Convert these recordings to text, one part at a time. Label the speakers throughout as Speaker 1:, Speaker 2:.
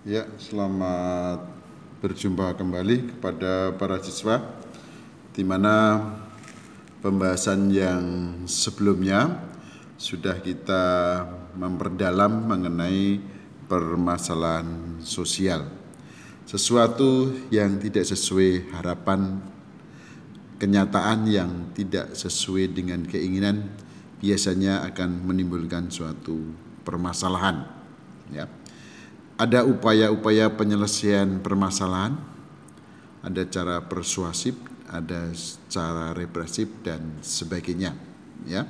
Speaker 1: Ya, selamat berjumpa kembali kepada para siswa, di mana pembahasan yang sebelumnya sudah kita memperdalam mengenai permasalahan sosial. Sesuatu yang tidak sesuai harapan, kenyataan yang tidak sesuai dengan keinginan biasanya akan menimbulkan suatu permasalahan. Ya. Ada upaya-upaya penyelesaian permasalahan, ada cara persuasif, ada cara represif dan sebagainya. Ya,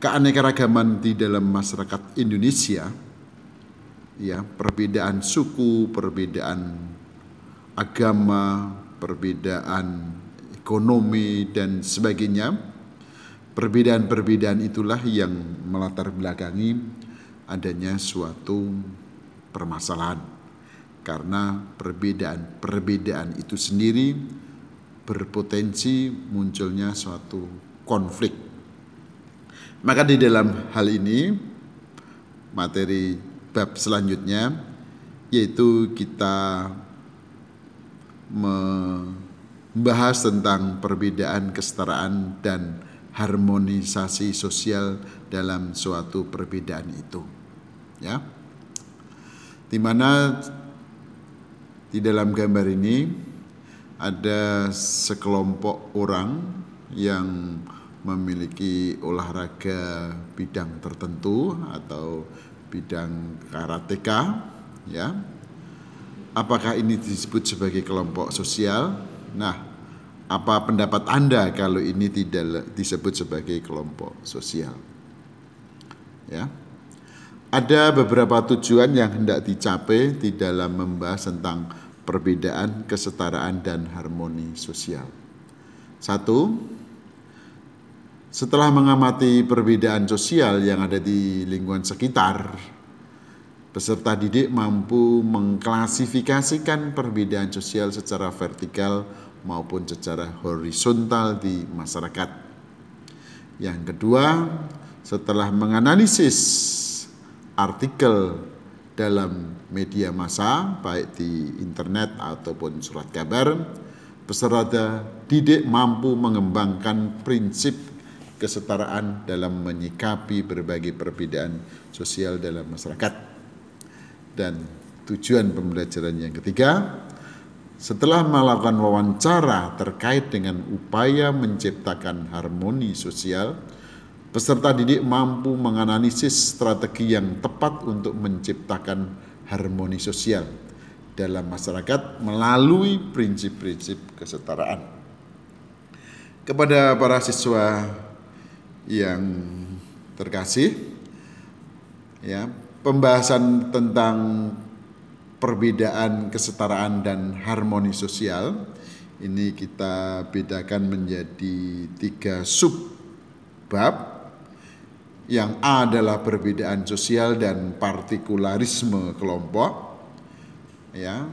Speaker 1: keanekaragaman di dalam masyarakat Indonesia, ya, perbedaan suku, perbedaan agama, perbedaan ekonomi dan sebagainya. Perbedaan-perbedaan itulah yang melatar belakangi adanya suatu permasalahan, karena perbedaan itu sendiri berpotensi munculnya suatu konflik. Maka di dalam hal ini materi bab selanjutnya yaitu kita membahas tentang perbedaan, kesetaraan dan harmonisasi sosial dalam suatu perbedaan itu. Ya, di mana di dalam gambar ini ada sekelompok orang yang memiliki olahraga bidang tertentu atau bidang karateka. Ya, apakah ini disebut sebagai kelompok sosial? Nah, apa pendapat Anda kalau ini tidak disebut sebagai kelompok sosial? Ya. Ada beberapa tujuan yang hendak dicapai di dalam membahas tentang perbedaan, kesetaraan, dan harmoni sosial. Satu, setelah mengamati perbedaan sosial yang ada di lingkungan sekitar, peserta didik mampu mengklasifikasikan perbedaan sosial secara vertikal maupun secara horizontal di masyarakat. Yang kedua, setelah menganalisis artikel dalam media massa, baik di internet ataupun surat kabar, peserta didik mampu mengembangkan prinsip kesetaraan dalam menyikapi berbagai perbedaan sosial dalam masyarakat. Dan tujuan pembelajaran yang ketiga, setelah melakukan wawancara terkait dengan upaya menciptakan harmoni sosial, peserta didik mampu menganalisis strategi yang tepat untuk menciptakan harmoni sosial dalam masyarakat melalui prinsip-prinsip kesetaraan. Kepada para siswa yang terkasih, ya, pembahasan tentang perbedaan, kesetaraan, dan harmoni sosial ini kita bedakan menjadi 3 subbab. Yang A adalah perbedaan sosial dan partikularisme kelompok. Ya,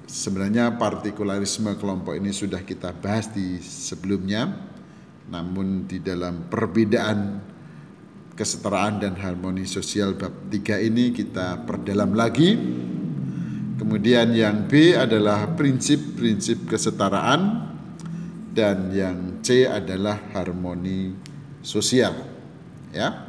Speaker 1: sebenarnya partikularisme kelompok ini sudah kita bahas di sebelumnya, namun di dalam perbedaan, kesetaraan, dan harmoni sosial bab 3 ini kita perdalam lagi. Kemudian yang B adalah prinsip-prinsip kesetaraan, dan yang C adalah harmoni sosial. Ya.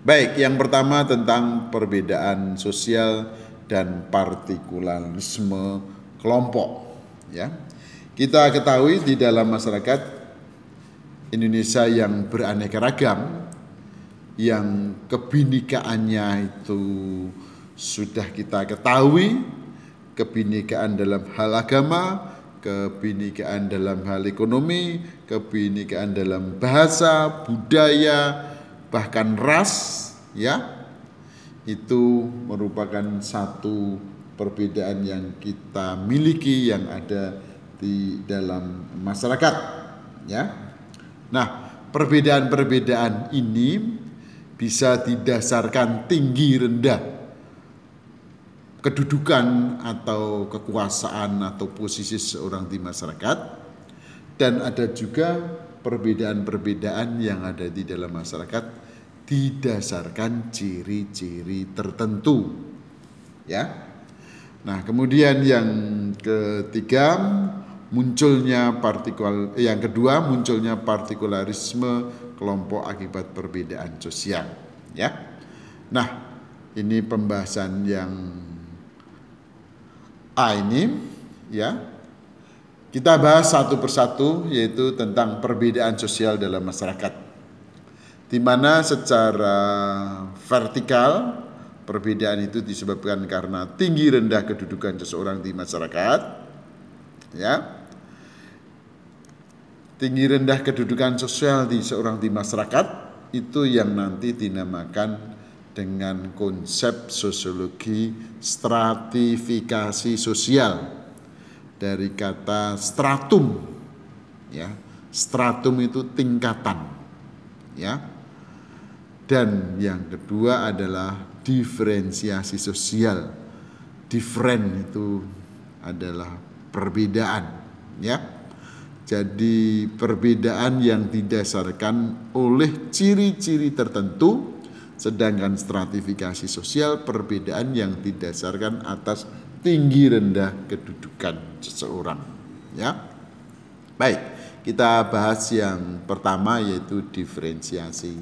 Speaker 1: Baik, yang pertama tentang perbedaan sosial dan partikularisme kelompok. Ya, kita ketahui di dalam masyarakat Indonesia yang beraneka ragam, yang kebinekaannya itu sudah kita ketahui, kebinekaan dalam hal agama, kebinekaan dalam hal ekonomi, kebinekaan dalam bahasa, budaya, bahkan ras, ya, itu merupakan satu perbedaan yang kita miliki yang ada di dalam masyarakat. Ya, nah, perbedaan-perbedaan ini bisa didasarkan tinggi rendah kedudukan atau kekuasaan atau posisi seorang di masyarakat, dan ada juga perbedaan-perbedaan yang ada di dalam masyarakat didasarkan ciri-ciri tertentu. ya. Nah, kemudian yang ketiga yang kedua munculnya partikularisme kelompok akibat perbedaan sosial, ya. Nah, ini pembahasan yang ini, ya. Kita bahas satu persatu, yaitu tentang perbedaan sosial dalam masyarakat, di mana secara vertikal perbedaan itu disebabkan karena tinggi rendah kedudukan seseorang di masyarakat, ya. Tinggi rendah kedudukan sosial di seorang di masyarakat itu yang nanti dinamakan dengan konsep sosiologi stratifikasi sosial, dari kata stratum, ya. Stratum itu tingkatan, ya. Dan yang kedua adalah diferensiasi sosial. Different itu adalah perbedaan, ya. Jadi perbedaan yang didasarkan oleh ciri-ciri tertentu, sedangkan stratifikasi sosial perbedaan yang didasarkan atas tinggi rendah kedudukan seseorang, ya. Baik, kita bahas yang pertama, yaitu diferensiasi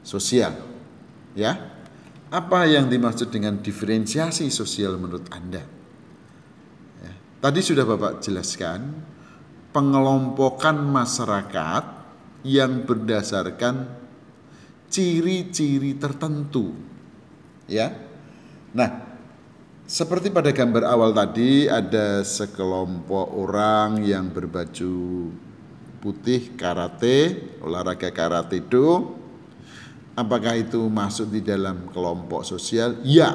Speaker 1: sosial, ya. Apa yang dimaksud dengan diferensiasi sosial menurut Anda? Ya, tadi sudah Bapak jelaskan, pengelompokan masyarakat yang berdasarkan ciri-ciri tertentu, ya. Nah, seperti pada gambar awal tadi, ada sekelompok orang yang berbaju putih karate, olahraga karate do. Apakah itu masuk di dalam kelompok sosial? Ya.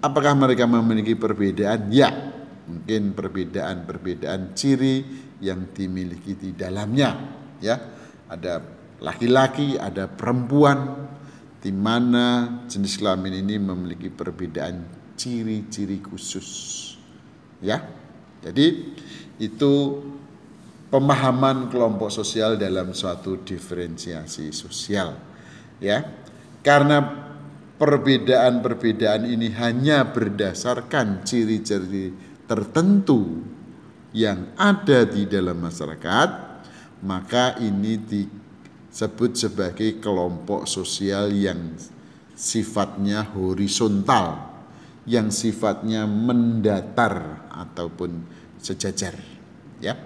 Speaker 1: Apakah mereka memiliki perbedaan? Ya. Mungkin perbedaan ciri yang dimiliki di dalamnya, ya. Ada laki-laki, ada perempuan, di mana jenis kelamin ini memiliki perbedaan ciri-ciri khusus, ya. Jadi itu pemahaman kelompok sosial dalam suatu diferensiasi sosial, ya. Karena perbedaan ini hanya berdasarkan ciri-ciri tertentu yang ada di dalam masyarakat, maka ini disebut sebagai kelompok sosial yang sifatnya horizontal, yang sifatnya mendatar ataupun sejajar, ya.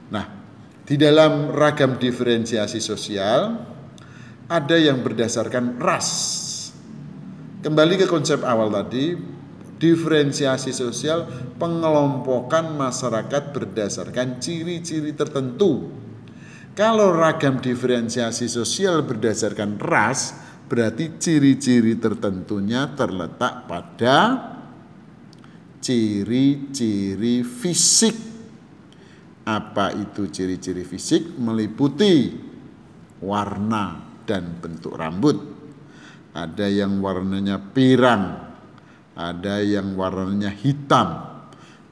Speaker 1: Nah, di dalam ragam diferensiasi sosial ada yang berdasarkan ras. Kembali ke konsep awal tadi, diferensiasi sosial pengelompokan masyarakat berdasarkan ciri-ciri tertentu. Kalau ragam diferensiasi sosial berdasarkan ras, berarti ciri-ciri tertentunya terletak pada ciri-ciri fisik. Apa itu ciri-ciri fisik? Meliputi warna dan bentuk rambut. Ada yang warnanya pirang, ada yang warnanya hitam,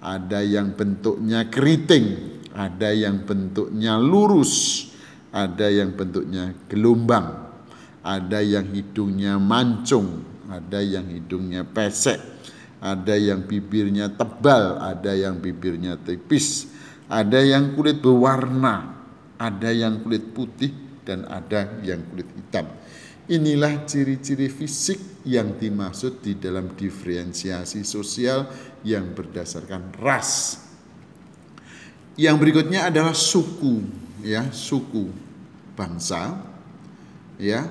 Speaker 1: ada yang bentuknya keriting, ada yang bentuknya lurus, ada yang bentuknya gelombang, ada yang hidungnya mancung, ada yang hidungnya pesek, ada yang bibirnya tebal, ada yang bibirnya tipis, ada yang kulit berwarna, ada yang kulit putih, dan ada yang kulit hitam. Inilah ciri-ciri fisik yang dimaksud di dalam diferensiasi sosial yang berdasarkan ras. Yang berikutnya adalah suku, ya, suku bangsa, ya.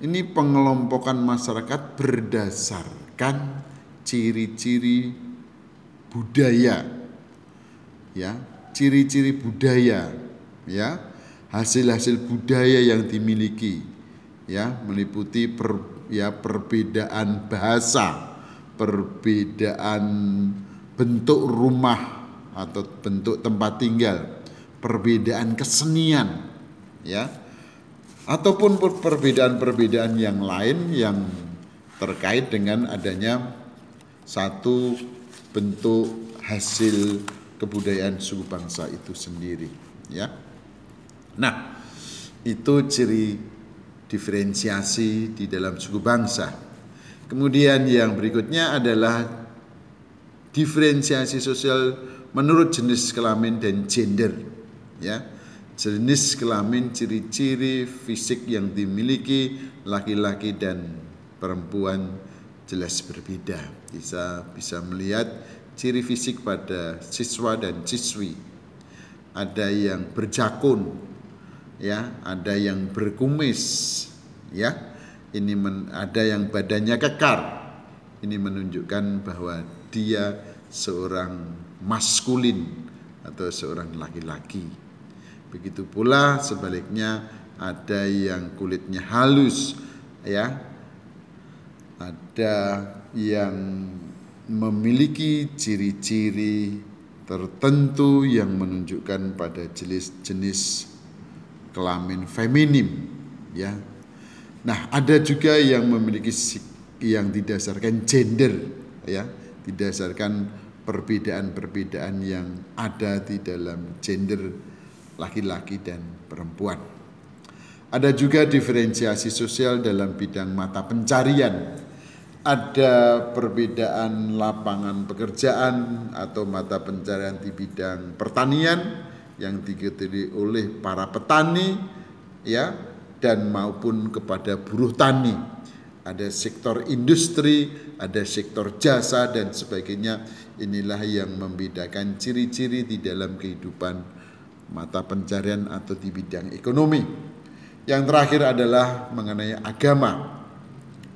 Speaker 1: Ini pengelompokan masyarakat berdasarkan ciri-ciri budaya, ya, ciri-ciri budaya, ya, hasil-hasil budaya yang dimiliki, ya, meliputi perbedaan bahasa, perbedaan bentuk rumah atau bentuk tempat tinggal, perbedaan kesenian, ya, ataupun perbedaan-perbedaan yang lain yang terkait dengan adanya satu bentuk hasil kebudayaan suku bangsa itu sendiri, ya. Nah, itu ciri diferensiasi di dalam suku bangsa. Kemudian yang berikutnya adalah diferensiasi sosial menurut jenis kelamin dan gender. Ya, jenis kelamin, ciri-ciri fisik yang dimiliki laki-laki dan perempuan jelas berbeda. Bisa melihat ciri fisik pada siswa dan siswi. Ada yang berjakun, ya, ada yang berkumis, ya. Ada yang badannya kekar. Ini menunjukkan bahwa dia seorang maskulin atau seorang laki-laki. Begitu pula sebaliknya, ada yang kulitnya halus, ya. Ada yang memiliki ciri-ciri tertentu yang menunjukkan pada jenis kelamin feminim, ya. Nah, ada juga yang memiliki yang didasarkan gender, ya, didasarkan perbedaan-perbedaan yang ada di dalam gender laki-laki dan perempuan. Ada juga diferensiasi sosial dalam bidang mata pencarian. Ada perbedaan lapangan pekerjaan atau mata pencarian di bidang pertanian yang diikuti oleh para petani, ya, dan maupun kepada buruh tani. Ada sektor industri, ada sektor jasa dan sebagainya. Inilah yang membedakan ciri-ciri di dalam kehidupan mata pencarian atau di bidang ekonomi. Yang terakhir adalah mengenai agama.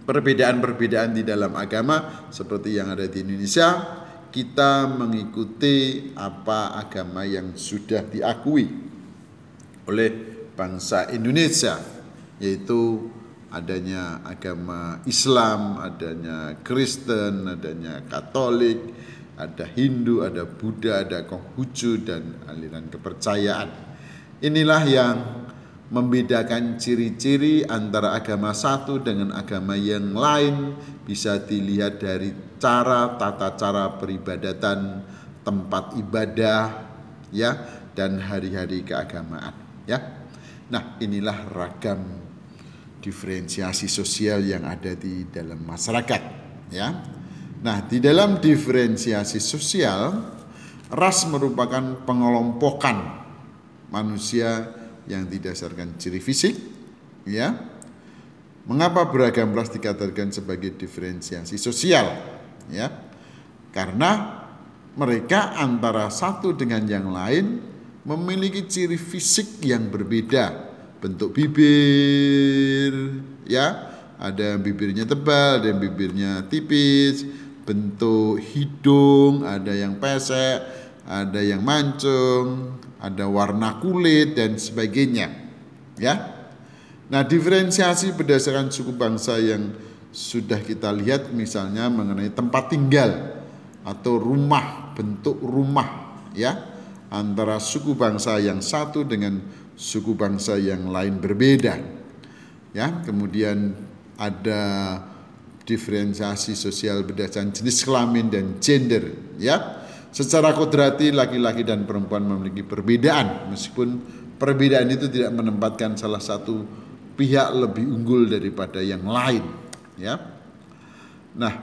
Speaker 1: Perbedaan-perbedaan di dalam agama seperti yang ada di Indonesia, kita mengikuti apa agama yang sudah diakui oleh bangsa Indonesia, yaitu adanya agama Islam, adanya Kristen, adanya Katolik, ada Hindu, ada Buddha, ada Konghucu, dan aliran kepercayaan. Inilah yang membedakan ciri-ciri antara agama satu dengan agama yang lain bisa dilihat dari tata cara peribadatan, tempat ibadah, ya, dan hari-hari keagamaan, ya. Nah, inilah ragam diferensiasi sosial yang ada di dalam masyarakat, ya. Nah, di dalam diferensiasi sosial, ras merupakan pengelompokan manusia yang didasarkan ciri fisik, ya. Mengapa beragam ras dikatakan sebagai diferensiasi sosial? Ya, karena mereka antara satu dengan yang lain memiliki ciri fisik yang berbeda. Bentuk bibir, ya, ada yang bibirnya tebal, ada yang bibirnya tipis. Bentuk hidung, ada yang pesek, ada yang mancung, ada warna kulit dan sebagainya, ya. Nah, diferensiasi berdasarkan suku bangsa yang sudah kita lihat, misalnya mengenai tempat tinggal atau rumah, bentuk rumah, ya, antara suku bangsa yang satu dengan suku bangsa yang lain berbeda, ya. Kemudian ada diferensiasi sosial berdasarkan jenis kelamin dan gender, ya. Secara kodrati laki-laki dan perempuan memiliki perbedaan, meskipun perbedaan itu tidak menempatkan salah satu pihak lebih unggul daripada yang lain, ya. Nah,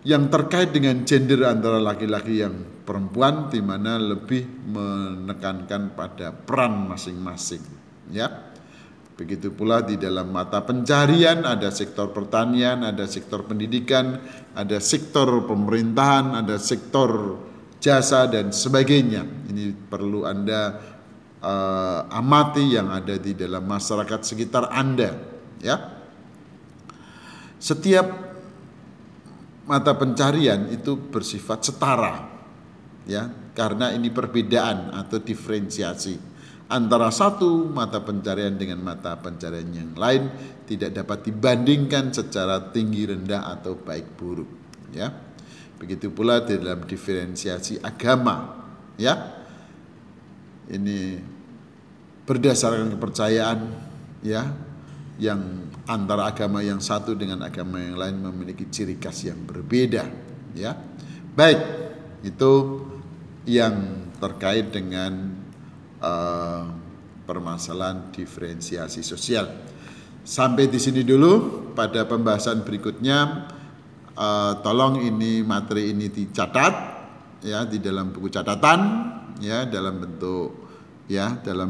Speaker 1: yang terkait dengan gender antara laki-laki yang perempuan, di mana lebih menekankan pada peran masing-masing, ya. Begitu pula di dalam mata pencarian, ada sektor pertanian, ada sektor pendidikan, ada sektor pemerintahan, ada sektor jasa dan sebagainya. Ini perlu Anda amati yang ada di dalam masyarakat sekitar Anda, ya. Setiap mata pencarian itu bersifat setara, ya, karena ini perbedaan atau diferensiasi antara satu mata pencarian dengan mata pencarian yang lain tidak dapat dibandingkan secara tinggi rendah atau baik buruk, ya. Begitu pula dalam diferensiasi agama, ya. Ini berdasarkan kepercayaan, ya, yang antara agama yang satu dengan agama yang lain memiliki ciri khas yang berbeda, ya. Baik, itu yang terkait dengan permasalahan diferensiasi sosial. Sampai di sini dulu. Pada pembahasan berikutnya tolong ini materi ini dicatat ya di dalam buku catatan ya, dalam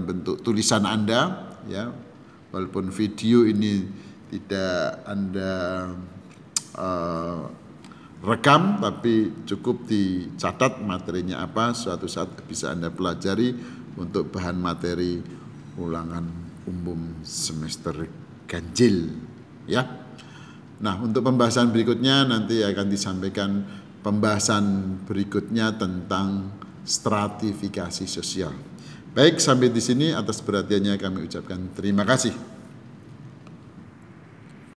Speaker 1: bentuk tulisan Anda ya. Walaupun video ini tidak Anda rekam, tapi cukup dicatat materinya apa, suatu saat bisa Anda pelajari untuk bahan materi ulangan umum semester ganjil ya. Nah, untuk pembahasan berikutnya nanti akan disampaikan pembahasan berikutnya tentang stratifikasi sosial. Baik, sampai di sini atas perhatiannya kami ucapkan terima kasih.